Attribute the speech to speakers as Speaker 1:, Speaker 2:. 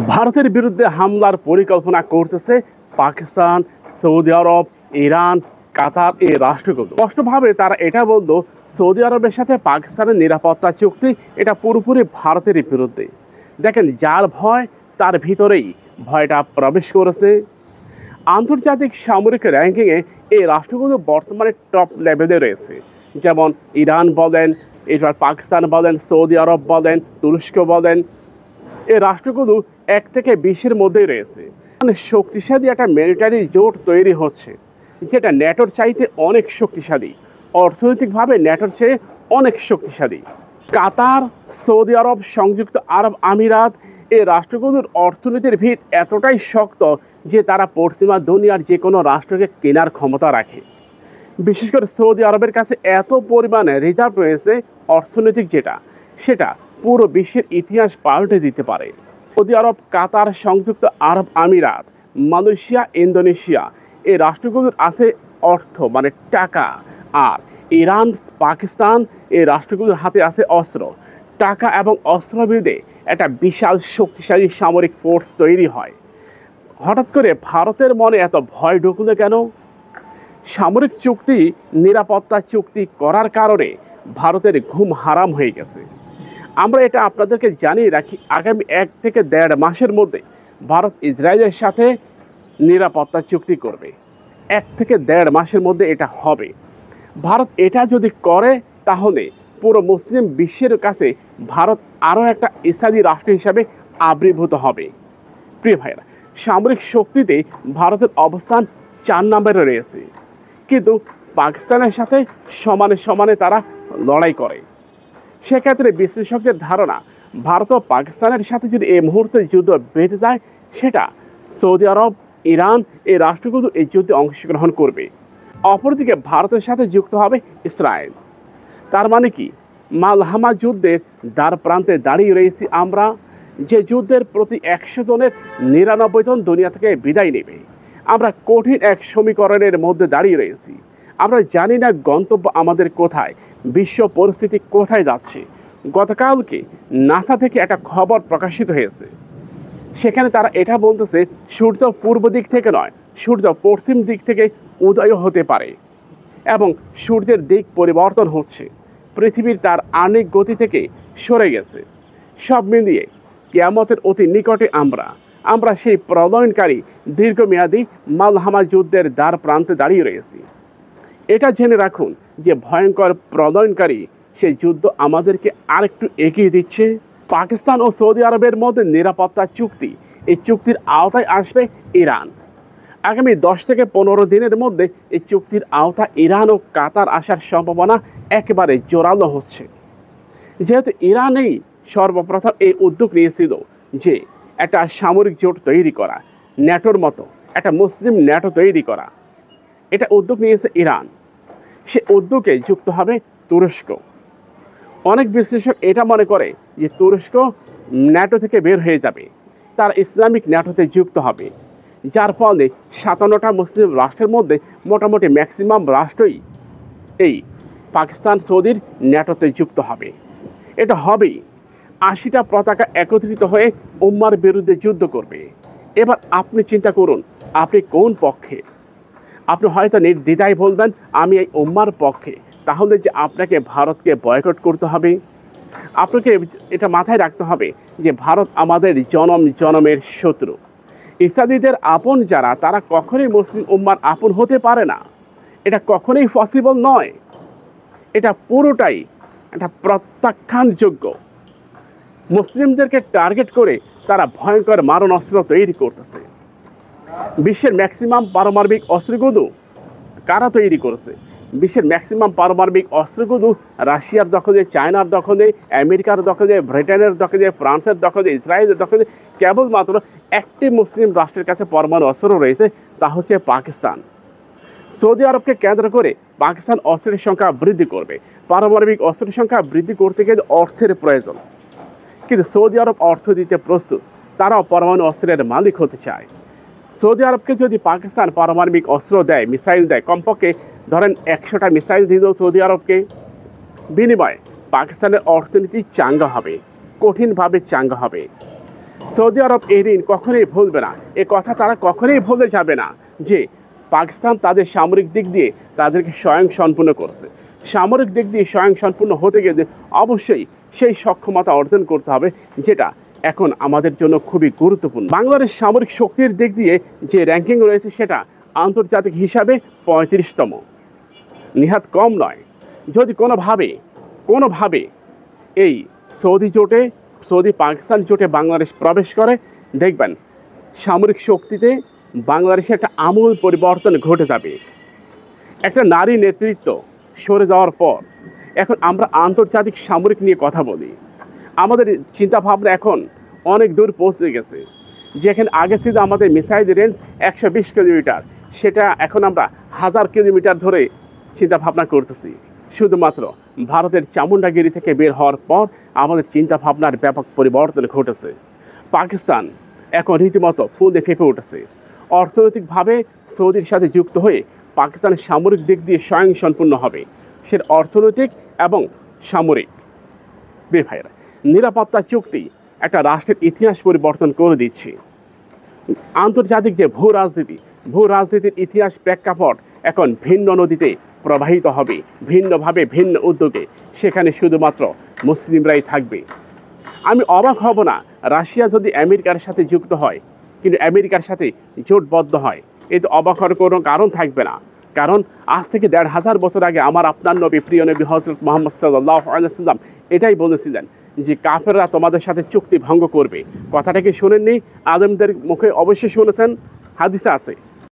Speaker 1: ভারতের বিরুদ্ধে হামলার পরিকল্পনা করতেছে পাকিস্তান, সৌদি আরব, ইরান, কাতার এই রাষ্ট্রগুলো। স্পষ্টভাবে তারা এটা বলল, সৌদি আরবের সাথে পাকিস্তানের নিরাপত্তা চুক্তি এটা পুরোপুরি ভারতেরই বিরুদ্ধে। দেখেন, যার ভয় তার ভিতরেই ভয়টা প্রবেশ করেছে। আন্তর্জাতিক সামরিক র্যাঙ্কিংয়ে এই রাষ্ট্রগুলো বর্তমানে টপ লেভেলে রয়েছে। যেমন ইরান বলেন, এবার পাকিস্তান বলেন, সৌদি আরব বলেন, তুরস্ক বলেন, এই রাষ্ট্রগুলো 1 থেকে 20-এর মধ্যেই রয়েছে। মানে শক্তিশালী একটা মিলিটারি জোট তৈরি হচ্ছে, যেটা ন্যাটোর চাইতে অনেক শক্তিশালী, অর্থনৈতিকভাবে ন্যাটোর চেয়ে অনেক শক্তিশালী। কাতার, সৌদি আরব, সংযুক্ত আরব আমিরাত এই রাষ্ট্রগুলোর অর্থনীতির ভিত এতটাই শক্ত যে তারা পশ্চিমা দুনিয়ার যে কোনো রাষ্ট্রকে কেনার ক্ষমতা রাখে। বিশেষ করে সৌদি আরবের কাছে এত পরিমাণে রিজার্ভ রয়েছে অর্থনৈতিক, সেটা পুরো বিশ্বের ইতিহাস পাল্টে দিতে পারে। সৌদি আরব, কাতার, সংযুক্ত আরব আমিরাত, মালয়েশিয়া, ইন্দোনেশিয়া এই রাষ্ট্রগুলোর আছে অর্থ, মানে টাকা। আর ইরান, পাকিস্তান এই রাষ্ট্রগুলোর হাতে আছে অস্ত্র। টাকা এবং অস্ত্র মিলে একটা বিশাল শক্তিশালী সামরিক ফোর্স তৈরি হয়। হঠাৎ করে ভারতের মনে এত ভয় ঢুকলো কেন? সামরিক চুক্তি, নিরাপত্তা চুক্তি করার কারণে ভারতের ঘুম হারাম হয়ে গেছে। আমরা এটা আপনাদেরকে জানিয়ে রাখি, আগামী 1 থেকে 1.5 মাসের মধ্যে ভারত ইসরায়েলের সাথে নিরাপত্তা চুক্তি করবে। 1 থেকে 1.5 মাসের মধ্যে এটা হবে। ভারত এটা যদি করে তাহলে পুরো মুসলিম বিশ্বের কাছে ভারত আরও একটা ইসলামী রাষ্ট্র হিসাবে আবির্ভূত হবে। প্রিয় ভাইয়েরা, সামরিক শক্তিতে ভারতের অবস্থান 4 নম্বরে রয়েছে, কিন্তু পাকিস্তানের সাথে সমানে সমানে তারা লড়াই করে। সেক্ষেত্রে বিশ্লেষকদের ধারণা, ভারত ও পাকিস্তানের সাথে যদি এই মুহূর্তে যুদ্ধ বেঁধে যায়, সেটা সৌদি আরব, ইরান এই রাষ্ট্রগুলো এই যুদ্ধে অংশগ্রহণ করবে। অপরদিকে ভারতের সাথে যুক্ত হবে ইসরায়েল। তার মানে কি, মালহামা যুদ্ধের দ্বার প্রান্তে দাঁড়িয়ে রয়েছি আমরা, যে যুদ্ধের প্রতি 100 জনের 99 জন দুনিয়া থেকে বিদায় নেবে। আমরা কঠিন এক সমীকরণের মধ্যে দাঁড়িয়ে রয়েছি। আমরা জানি না গন্তব্য আমাদের কোথায়, বিশ্ব পরিস্থিতি কোথায় যাচ্ছে। গতকালকে নাসা থেকে একটা খবর প্রকাশিত হয়েছে, সেখানে তারা এটা বলতেছে, সূর্য পূর্ব দিক থেকে নয়, সূর্য পশ্চিম দিক থেকে উদয় হতে পারে এবং সূর্যের দিক পরিবর্তন হচ্ছে। পৃথিবীর তার আণবিক গতি থেকে সরে গেছে। সব মিলিয়ে কিয়ামতের অতি নিকটে আমরা সেই প্রলয়নকারী দীর্ঘমেয়াদী মালহামা যুদ্ধের দ্বার প্রান্তে দাঁড়িয়ে রয়েছি। এটা জেনে রাখুন যে ভয়ঙ্কর প্রলয়নকারী সেই যুদ্ধ আমাদেরকে আরেকটু এগিয়ে দিচ্ছে। পাকিস্তান ও সৌদি আরবের মধ্যে নিরাপত্তা চুক্তি, এই চুক্তির আওতায় আসবে ইরান। আগামী 10 থেকে 15 দিনের মধ্যে এই চুক্তির আওতা ইরান ও কাতার আসার সম্ভাবনা একেবারে জোরালো হচ্ছে। যেহেতু ইরানেই সর্বপ্রথম এই উদ্যোগ নিয়েছিল যে একটা সামরিক জোট তৈরি করা, ন্যাটোর মতো একটা মুসলিম ন্যাটো তৈরি করা, এটা উদ্যোগ নিয়েছে ইরান। সে উদ্যোগে যুক্ত হবে তুরস্ক। অনেক বিশ্লেষক এটা মনে করে যে তুরস্ক ন্যাটো থেকে বের হয়ে যাবে, তার ইসলামিক ন্যাটোতে যুক্ত হবে, যার ফলে 57টা মুসলিম রাষ্ট্রের মধ্যে মোটামুটি ম্যাক্সিমাম রাষ্ট্রই এই পাকিস্তান, সৌদির ন্যাটোতে যুক্ত হবে। এটা হবেই। 80টা পতাকা একত্রিত হয়ে উম্মার বিরুদ্ধে যুদ্ধ করবে। এবার আপনি চিন্তা করুন, আপনি কোন পক্ষে? আপনি হয়তো নির্দ্বিধায় বলবেন, আমি এই উম্মার পক্ষে। তাহলে যে আপনাকে ভারতকে বয়কট করতে হবে। আপনাকে এটা মাথায় রাখতে হবে যে ভারত আমাদের জনম জনমের শত্রু। ইসলামীদের আপন যারা, তারা কখনোই মুসলিম উম্মার আপন হতে পারে না। এটা কখনোই পসিবল নয়। এটা পুরোটাই একটা প্রত্যাখ্যানযোগ্য। মুসলিমদেরকে টার্গেট করে তারা ভয়ঙ্কর মারণাস্ত্র তৈরি করতেছে। বিশ্বের ম্যাক্সিমাম পারমাণবিক অস্ত্রগুলো কারা তৈরি করেছে? বিশ্বের ম্যাক্সিমাম পারমাণবিক অস্ত্রগুলো রাশিয়ার দখলে, চায়নার দখলে, আমেরিকার দখলে, ব্রিটেনের দখলে, ফ্রান্সের দখলে, ইসরায়েলের দখলে। কেবলমাত্র একটি মুসলিম রাষ্ট্রের কাছে পরমাণু অস্ত্র রয়েছে, তা হচ্ছে পাকিস্তান। সৌদি আরবকে কেন্দ্র করে পাকিস্তান অস্ত্রের সংখ্যা বৃদ্ধি করবে। পারমাণবিক অস্ত্রের সংখ্যা বৃদ্ধি করতে গেলে অর্থের প্রয়োজন, কিন্তু সৌদি আরব অর্থ দিতে প্রস্তুত। তারাও পরমাণু অস্ত্রের মালিক হতে চায়। সৌদি আরবকে যদি পাকিস্তান পারমাণবিক অস্ত্র দেয়, মিসাইল দেয়, কমপক্ষে ধরেন 100টা মিসাইল দিল সৌদি আরবকে, বিনিময়ে পাকিস্তানের অর্থনীতি চাঙ্গা হবে, কঠিনভাবে চাঙ্গা হবে। সৌদি আরব এই ঋণ কখনোই ভুলবে না, এ কথা তারা কখনোই ভুলে যাবে না যে পাকিস্তান তাদের সামরিক দিক দিয়ে তাদেরকে স্বয়ংসম্পূর্ণ করছে। সামরিক দিক দিয়ে স্বয়ংসম্পূর্ণ হতে গেলে অবশ্যই সেই সক্ষমতা অর্জন করতে হবে, যেটা এখন আমাদের জন্য খুবই গুরুত্বপূর্ণ। বাংলাদেশ সামরিক শক্তির দিক দিয়ে যে র্যাঙ্কিং রয়েছে সেটা আন্তর্জাতিক হিসাবে 35তম, নিহাত কম নয়। যদি কোনোভাবে এই সৌদি পাকিস্তান জোটে বাংলাদেশ প্রবেশ করে, দেখবেন সামরিক শক্তিতে বাংলাদেশে একটা আমূল পরিবর্তন ঘটে যাবে। একটা নারী নেতৃত্ব সরে যাওয়ার পর এখন আমরা আন্তর্জাতিক সামরিক নিয়ে কথা বলি। আমাদের চিন্তাভাবনা এখন অনেক দূর পৌঁছে গেছে। যেখানে আগে ছিল আমাদের মিসাইল রেঞ্জ 120 কিলোমিটার, সেটা এখন আমরা 1000 কিলোমিটার ধরে চিন্তাভাবনা করতেছি। শুধুমাত্র ভারতের চামুন্ডাগিরি থেকে বের হওয়ার পর আমাদের চিন্তাভাবনার ব্যাপক পরিবর্তন ঘটেছে। পাকিস্তান এখন রীতিমতো ফুলে ফেঁপে উঠেছে। অর্থনৈতিকভাবে সৌদির সাথে যুক্ত হয়ে পাকিস্তানের সামরিক দিক দিয়ে স্বয়ংসম্পূর্ণ হবে। সে অর্থনৈতিক এবং সামরিক ভাইরা নিরাপত্তা চুক্তি একটা রাষ্ট্রের ইতিহাস পরিবর্তন করে দিচ্ছে। আন্তর্জাতিক যে ভূ রাজনীতির ইতিহাস প্রেক্ষাপট এখন ভিন্ন নদীতে প্রবাহিত হবে, ভিন্নভাবে ভিন্ন উদ্যোগে। সেখানে শুধুমাত্র মুসলিমরাই থাকবে। আমি অবাক হব না রাশিয়া যদি আমেরিকার সাথে যুক্ত হয়, কিন্তু আমেরিকার সাথে জোটবদ্ধ হয়। এতে অবাক হওয়ার কোনো কারণ থাকবে না, কারণ আজ থেকে 1500 বছর আগে আমার আপনার নবী, প্রিয় নবী হযরত মুহাম্মদ সাল্লাল্লাহু আলাইহি ওয়াসাল্লাম এটাই বলেছিলেন যে কাফেররা তোমাদের সাথে চুক্তি ভঙ্গ করবে। কথাটা কি শোনেননি? আলেমদের মুখে অবশ্যই শুনেছেন, হাদিসে আছে।